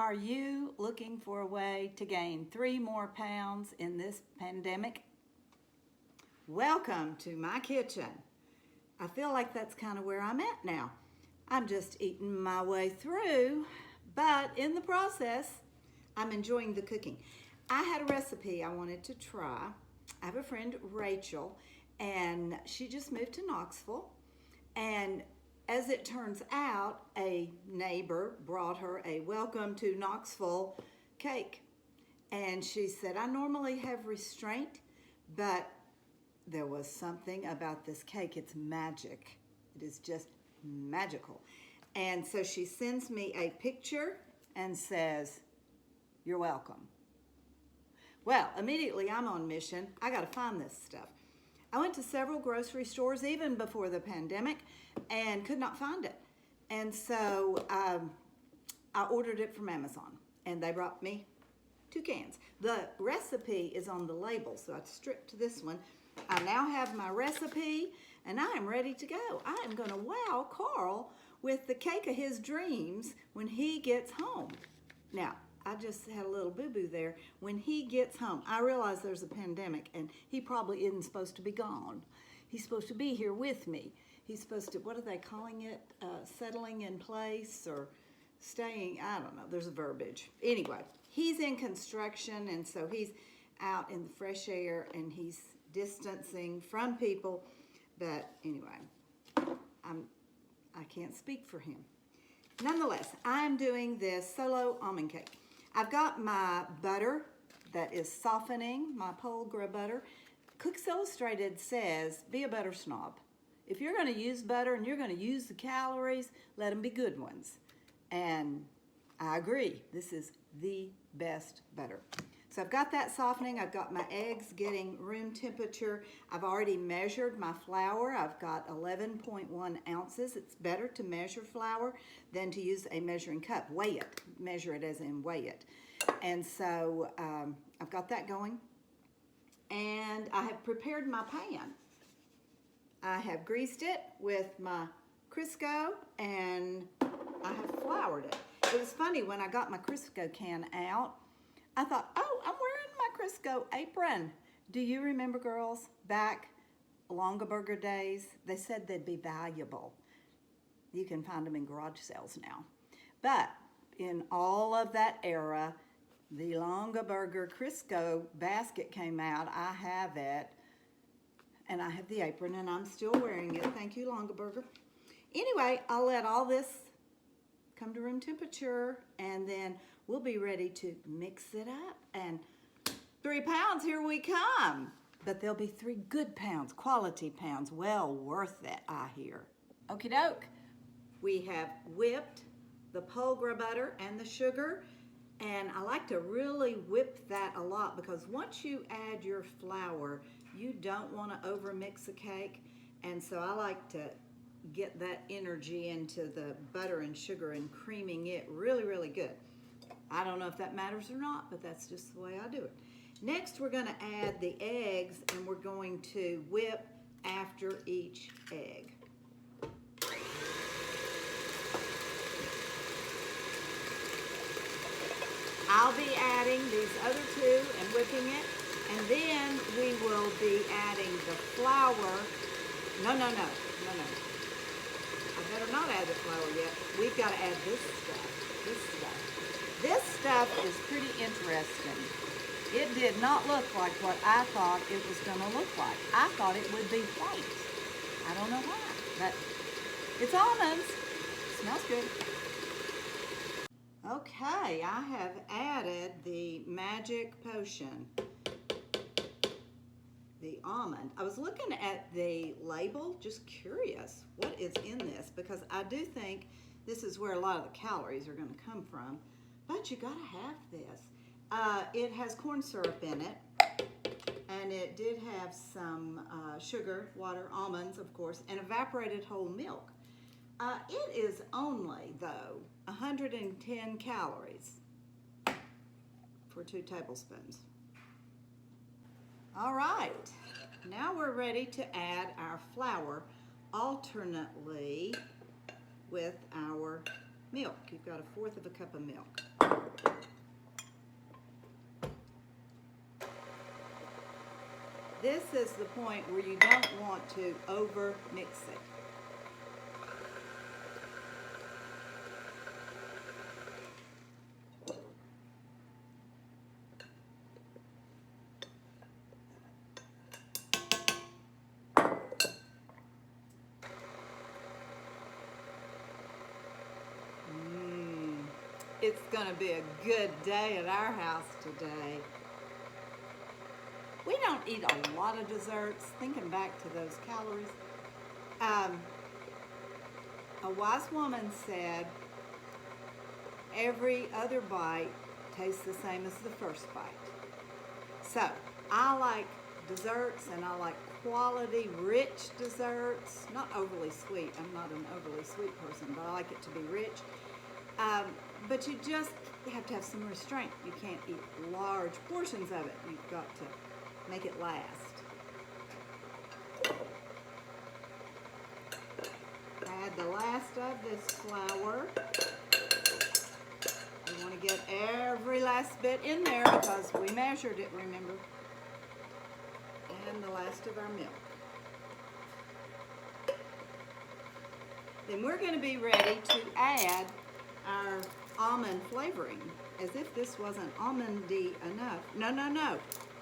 Are you looking for a way to gain 3 more pounds in this pandemic? Welcome to my kitchen. I feel like that's kind of where I'm at now. I'm just eating my way through, but in the process, I'm enjoying the cooking. I had a recipe I wanted to try. I have a friend, Rachel, and she just moved to Knoxville. And as it turns out, a neighbor brought her a welcome to Knoxville cake. And she said, I normally have restraint, but there was something about this cake. It's magic. It is just magical. And so she sends me a picture and says, you're welcome. Well, immediately I'm on mission. I got to find this stuff. I went to several grocery stores even before the pandemic and could not find it. And so I ordered it from Amazon and they brought me 2 cans. The recipe is on the label, so I stripped this one. I now have my recipe and I am ready to go. I am going to wow Carl with the cake of his dreams when he gets home. Now, I just had a little boo-boo there. When he gets home, I realize there's a pandemic and he probably isn't supposed to be gone. He's supposed to be here with me. He's supposed to, what are they calling it? Settling in place or staying, I don't know, there's a verbiage. Anyway, he's in construction and so he's out in the fresh air and he's distancing from people. But anyway, I can't speak for him. Nonetheless, I'm doing this solo almond cake. I've got my butter that is softening, my Polgra butter. Cooks Illustrated says, be a butter snob. If you're going to use butter and you're going to use the calories, let them be good ones. And I agree, this is the best butter. So I've got that softening, I've got my eggs getting room temperature. I've already measured my flour. I've got 11.1 ounces. It's better to measure flour than to use a measuring cup. Weigh it, measure it as in weigh it. And so I've got that going. And I have prepared my pan. I have greased it with my Crisco and I have floured it. It was funny when I got my Crisco can out, I thought, oh, I'm wearing my Crisco apron. Do you remember, girls, back Longaberger days? They said they'd be valuable. You can find them in garage sales now. But in all of that era, the Longaberger Crisco basket came out. I have it, and I have the apron, and I'm still wearing it. Thank you, Longaberger. Anyway, I'll let all this come to room temperature, and then we'll be ready to mix it up. And 3 pounds, here we come. But there'll be 3 good pounds, quality pounds, well worth it, I hear. Okie doke. We have whipped the Polgra butter and the sugar. And I like to really whip that a lot because once you add your flour, you don't want to overmix a cake. And so I like to get that energy into the butter and sugar and creaming it really, really good. I don't know if that matters or not, but that's just the way I do it. Next, we're going to add the eggs, and we're going to whip after each egg. I'll be adding these other 2 and whipping it, and then we will be adding the flour. No. I better not add the flour yet. We've got to add this stuff. This stuff is pretty interesting. It did not look like what I thought it was going to look like. I thought it would be white. I don't know why, but it's almonds. Smells good. Okay, I have added the magic potion, the almond. I was looking at the label, just curious what is in this, because I do think this is where a lot of the calories are going to come from. But you gotta have this. It has corn syrup in it, and it did have some sugar, water, almonds, of course, and evaporated whole milk. It is only, though, 110 calories for 2 tablespoons. All right, now we're ready to add our flour alternately with our milk. You've got 1/4 of a cup of milk. This is the point where you don't want to over mix it. It's going to be a good day at our house today. We don't eat a lot of desserts, thinking back to those calories. A wise woman said, every other bite tastes the same as the first bite. So, I like desserts and I like quality, rich desserts. Not overly sweet. I'm not an overly sweet person, but I like it to be rich. But you just have to have some restraint. You can't eat large portions of it. You've got to make it last. Add the last of this flour. You want to get every last bit in there because we measured it, remember? And the last of our milk. Then we're going to be ready to add our almond flavoring, as if this wasn't almondy enough. No.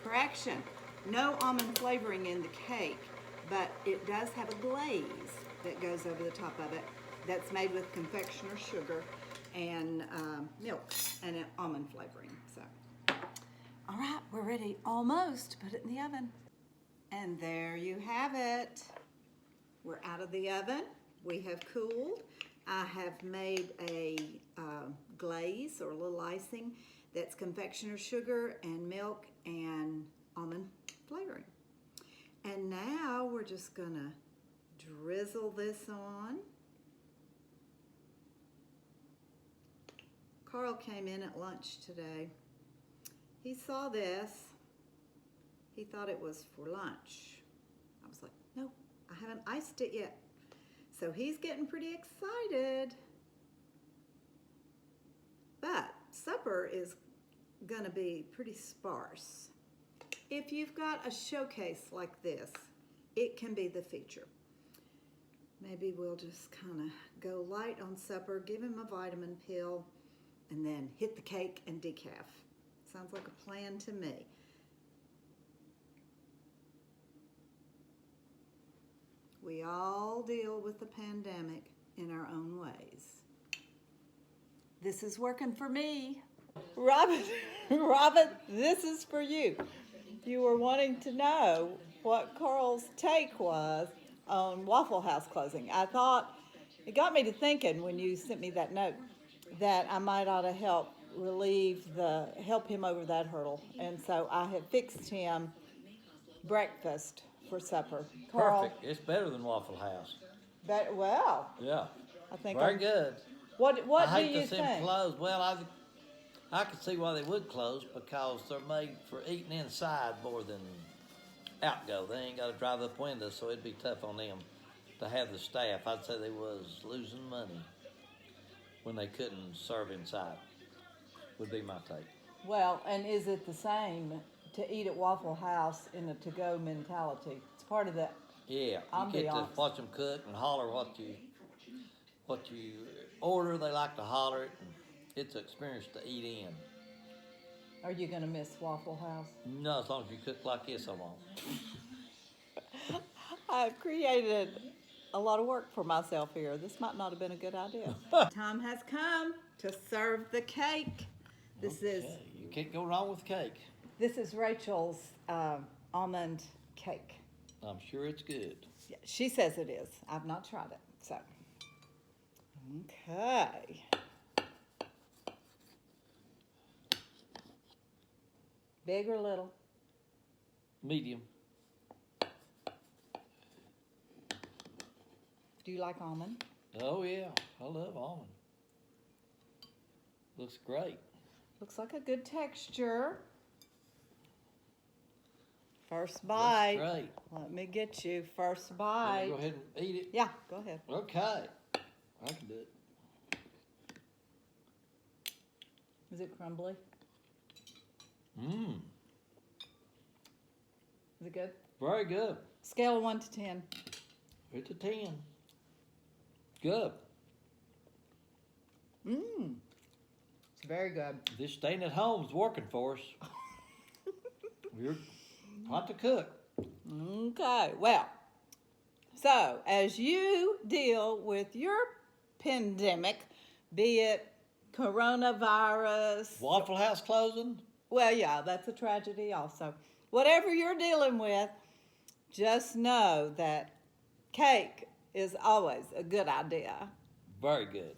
Correction. No almond flavoring in the cake, but it does have a glaze that goes over the top of it that's made with confectioner's sugar and milk and an almond flavoring. So, all right, we're ready almost to put it in the oven. And there you have it. We're out of the oven. We have cooled. I have made a glaze or a little icing that's confectioner's sugar and milk and almond flavoring. And now we're just gonna drizzle this on. Carl came in at lunch today. He saw this. He thought it was for lunch. I was like, no, I haven't iced it yet. So he's getting pretty excited. But supper is gonna be pretty sparse. If you've got a showcase like this, it can be the feature. Maybe we'll just kind of go light on supper, give him a vitamin pill, and then hit the cake and decaf. Sounds like a plan to me. We all deal with the pandemic in our own ways. This is working for me. Robin, this is for you. You were wanting to know what Carl's take was on Waffle House closing. I thought, it got me to thinking when you sent me that note that I might ought to help him over that hurdle. And so I have fixed him breakfast for supper. Carl, Perfect. It's better than Waffle House. Well, Yeah. I think Very good. What I do hate you to see them think? close. Well, I could see why they would close because they're made for eating inside more than outgo. They ain't got to drive up windows, so it'd be tough on them to have the staff. I'd say they was losing money when they couldn't serve inside. Would be my take. Well, and is it the same to eat at Waffle House in a to-go mentality? It's part of the Yeah, ambiance. you get to watch them cook and holler what you order. They like to holler it, and it's an experience to eat in. Are you going to miss Waffle House? No, as long as you cook like this, I won't. I've created a lot of work for myself here. This might not have been a good idea. Time has come to serve the cake. This is You can't go wrong with cake. This is Rachel's almond cake. I'm sure it's good. Yeah, she says it is. I've not tried it, so. Okay. Big or little? Medium. Do you like almond? Oh yeah, I love almond. Looks great. Looks like a good texture. First bite. Looks great. Let me get you. First Can bite. I go ahead and eat it? Yeah, go ahead. Okay. I can do it. Is it crumbly? Mmm. Is it good? Very good. Scale of 1 to 10. It's a 10. Good. Mmm. It's very good. This staying at home is working for us. We're hot to cook. Okay, well, so as you deal with your pandemic, be it coronavirus, Waffle House closing? well, yeah, that's a tragedy also. Whatever you're dealing with, just know that cake is always a good idea. Very good.